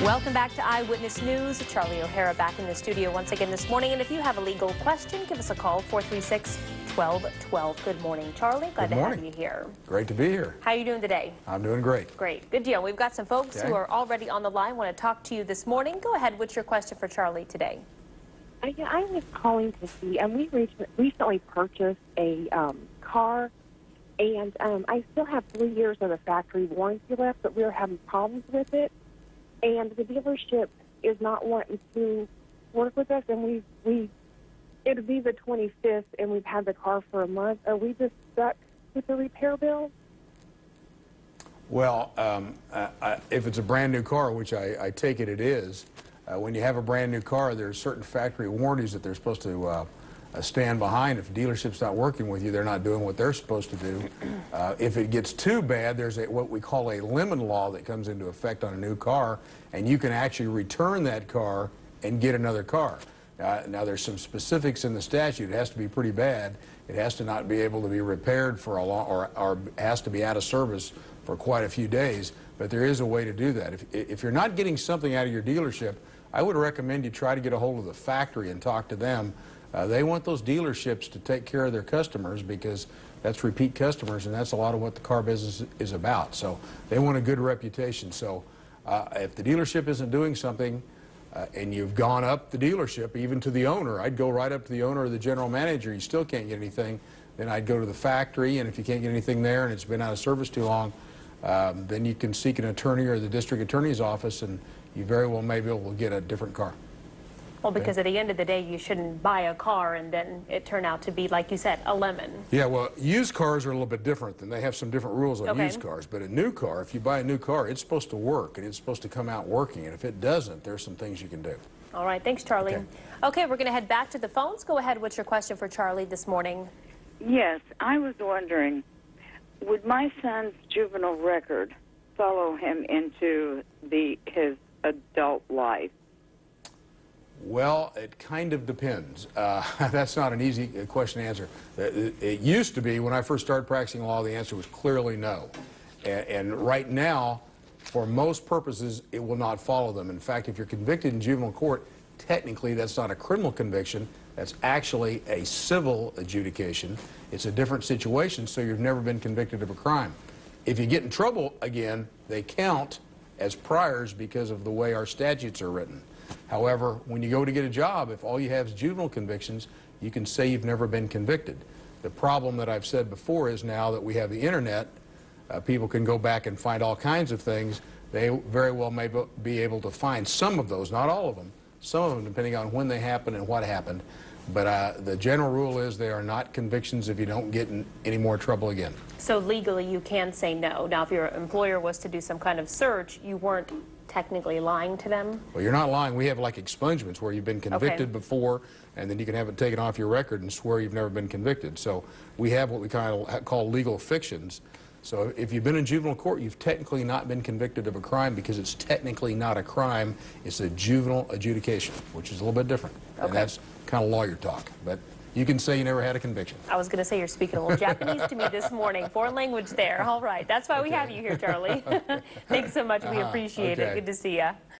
Welcome back to Eyewitness News. Charlie O'Hara back in the studio once again this morning. And if you have a legal question, give us a call, 436-1212. Good morning, Charlie. Glad to have you here. Great to be here. How are you doing today? I'm doing great. Great. Good deal. We've got some folks who are already on the line, want to talk to you this morning. Go ahead. What's your question for Charlie today? I was calling to see, and we recently purchased a car, and I still have 3 years of the factory warranty left, but we're having problems with it. And the dealership is not wanting to work with us, and it'll be the 25th, and we've had the car for a month. Are we just stuck with the repair bill? Well, if it's a brand new car, which I take it is, when you have a brand new car, there's certain factory warranties that they're supposed to stand behind. If the dealership's not working with you, they're not doing what they're supposed to do. If it gets too bad, there's what we call a lemon law that comes into effect on a new car, and you can actually return that car and get another car. Now there's some specifics in the statute. It has to be pretty bad. It has to not be able to be repaired for a long, or has to be out of service for quite a few days, but there is a way to do that. If you're not getting something out of your dealership, I would recommend you try to get a hold of the factory and talk to them. They want those dealerships to take care of their customers because that's repeat customers, and that's a lot of what the car business is about. So they want a good reputation. So if the dealership isn't doing something and you've gone up the dealership, even to the owner, I'd go right up to the owner or the general manager. You still can't get anything, then I'd go to the factory, and if you can't get anything there and it's been out of service too long, then you can seek an attorney or the district attorney's office, and you very well may be able to get a different car. Well, because at the end of the day, you shouldn't buy a car and then it turn out to be, like you said, a lemon. Yeah, well, used cars are a little bit different. They have some different rules on used cars. But a new car, if you buy a new car, it's supposed to work, and it's supposed to come out working. And if it doesn't, there's some things you can do. All right. Thanks, Charlie. Okay, we're going to head back to the phones. Go ahead. What's your question for Charlie this morning? Yes, I was wondering, would my son's juvenile record follow him into his adult life? Well, it kind of depends. That's not an easy question to answer. It used to be, when I first started practicing law, the answer was clearly no. And right now, for most purposes, it will not follow them. In fact, if you're convicted in juvenile court, technically that's not a criminal conviction. That's actually a civil adjudication. It's a different situation, so you've never been convicted of a crime. If you get in trouble again, they count as priors because of the way our statutes are written. However, when you go to get a job, if all you have is juvenile convictions, you can say you've never been convicted. The problem that I've said before is now that we have the internet, people can go back and find all kinds of things. They very well may be able to find some of those, not all of them, some of them depending on when they happened and what happened. But the general rule is they are not convictions if you don't get in any more trouble again. So legally you can say no. Now if your employer was to do some kind of search, you weren't technically lying to them? Well, you're not lying. We have like expungements where you've been convicted before, and then you can have it taken off your record and swear you've never been convicted. So we have what we kind of call legal fictions. So if you've been in juvenile court, you've technically not been convicted of a crime because it's technically not a crime. It's a juvenile adjudication, which is a little bit different. And that's kind of lawyer talk. But you can say you never had a conviction. I was going to say you're speaking a little Japanese to me this morning. Foreign language there. All right. That's why we have you here, Charlie. Thanks so much. We appreciate it. Good to see you.